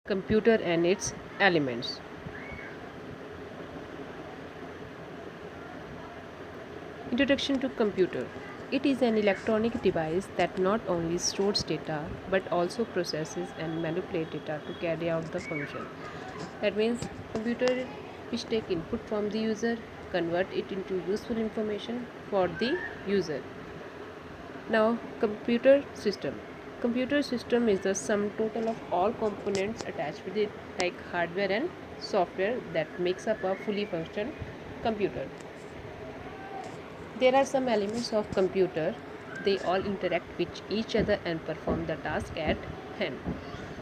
Computer and its elements. Introduction to computer. It is an electronic device that not only stores data but also processes and manipulates data to carry out the function. That means computer which take input from the user, convert it into useful information for the user. Now, computer system. Computer system is the sum total of all components attached with it, like hardware and software, that makes up a fully functional computer. There are some elements of computer. They all interact with each other and perform the task at hand.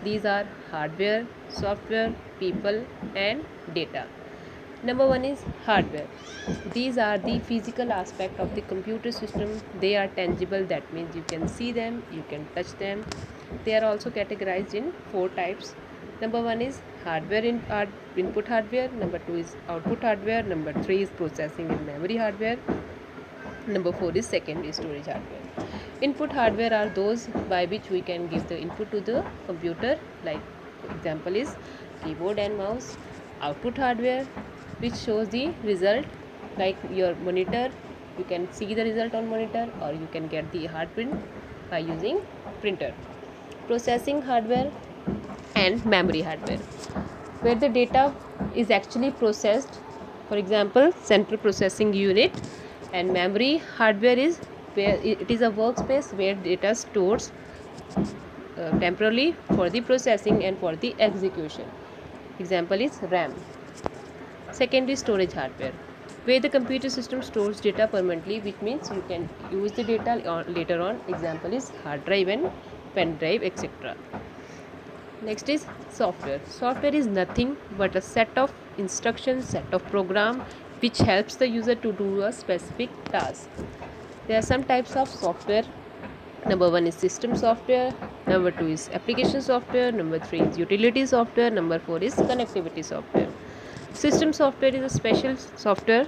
These are hardware, software, people, and data. Number one is hardware. These are the physical aspect of the computer system. They are tangible, that means you can see them, you can touch them. They are also categorized in four types. Number one is input hardware. Number two is output hardware. Number three is processing and memory hardware. Number four is secondary storage hardware. Input hardware are those by which we can give the input to the computer, like example is keyboard and mouse. Output hardware, which shows the result, like your monitor. You can see the result on monitor, or you can get the hard print by using printer. Processing hardware and memory hardware, where the data is actually processed. For example, central processing unit. And memory hardware is where it is a workspace where data stores temporarily for the processing and for the execution. Example is RAM. Secondary storage hardware, where the computer system stores data permanently, which means you can use the data later on. Example is hard drive and pen drive, etc. Next is software. Software is nothing but a set of instructions, set of program which helps the user to do a specific task. There are some types of software. Number one is system software. Number two is application software. Number three is utility software. Number four is connectivity software. System software is a special software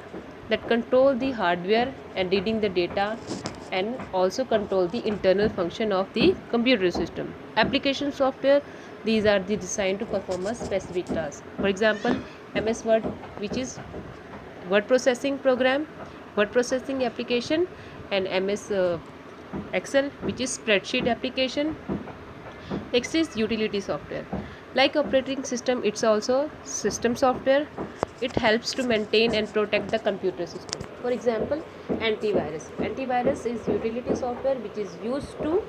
that control the hardware and reading the data, and also control the internal function of the computer system. Application software, these are the designed to perform a specific task. For example, MS Word, which is word processing program, word processing application, and MS Excel, which is spreadsheet application. Next is utility software. Like operating system, it's also system software. It helps to maintain and protect the computer system. For example, antivirus. Antivirus is utility software which is used to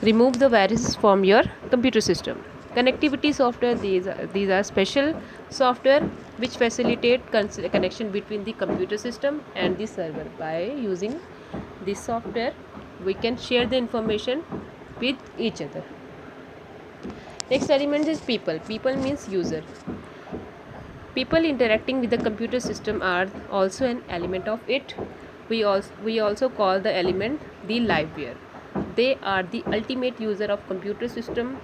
remove the viruses from your computer system. Connectivity software, these are special software which facilitate connection between the computer system and the server. By using this software, we can share the information with each other. Next element is people. People means user. People interacting with the computer system are also an element of it. We also call the element the liveware. They are the ultimate user of computer system.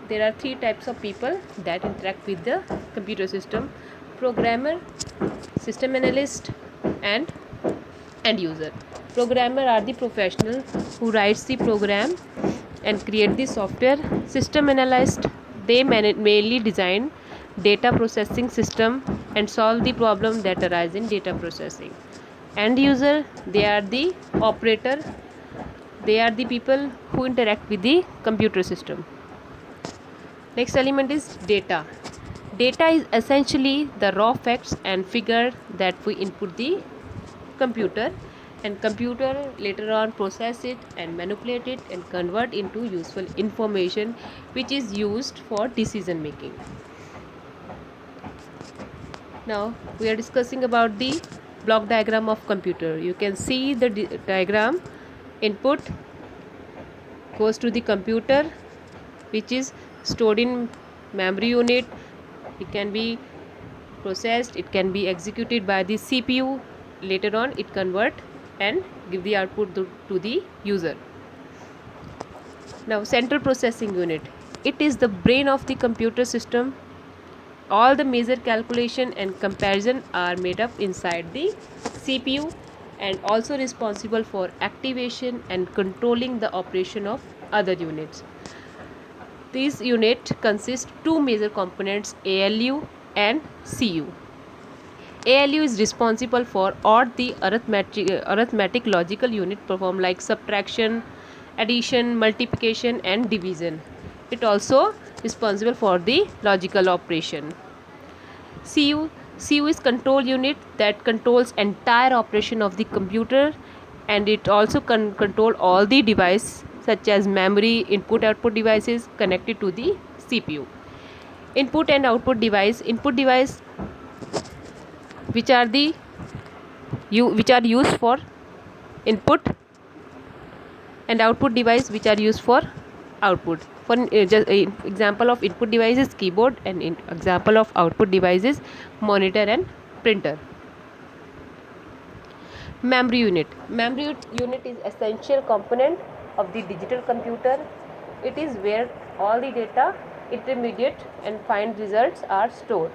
There are three types of people that interact with the computer system: programmer, system analyst, and end user. Programmer are the professional who writes the program and create the software. System analyst, they mainly design data processing system and solve the problem that arise in data processing. End user, they are the operator. They are the people who interact with the computer system. Next element is data. Data is essentially the raw facts and figure that we input the computer, and computer later on process it and manipulate it and convert into useful information which is used for decision making. Now we are discussing about the block diagram of computer. You can see the diagram. Input goes to the computer, which is stored in memory unit. It can be processed, it can be executed by the CPU. Later on it convert and give the output to the user. Now, central processing unit, it is the brain of the computer system. All the major calculation and comparison are made up inside the CPU, and also responsible for activation and controlling the operation of other units. These unit consist two major components, ALU and CU. ALU is responsible for all the arithmetic logical unit perform like subtraction, addition, multiplication and division. It also responsible for the logical operation. CU is control unit that controls entire operation of the computer, and it also control all the device such as memory, input output devices connected to the CPU. Input and output device which are used for input, and output device which are used for output. For just example of input device is keyboard, and example of output device is monitor and printer. Memory unit is essential component of the digital computer. It is where all the data, intermediate and final results are stored.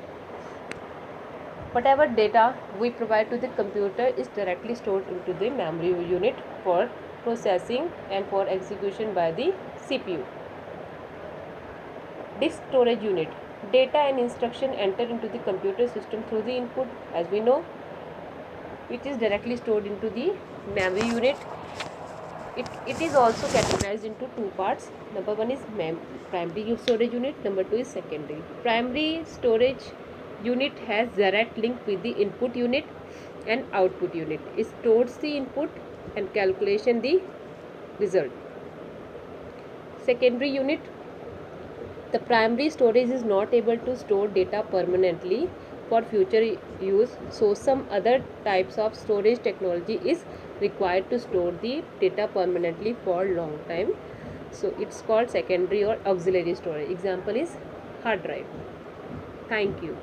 Whatever data we provide to the computer is directly stored into the memory unit for processing and for execution by the CPU. Disk storage unit. Data and instruction enter into the computer system through the input, as we know, which is directly stored into the memory unit. It is also categorized into two parts. Number one is primary storage unit, number two is secondary. Primary storage unit has direct link with the input unit and output unit. It stores the input and calculation the result. Secondary unit. The primary storage is not able to store data permanently for future use, so some other types of storage technology is required to store the data permanently for long time. So it's called secondary or auxiliary storage. Example is hard drive. Thank you.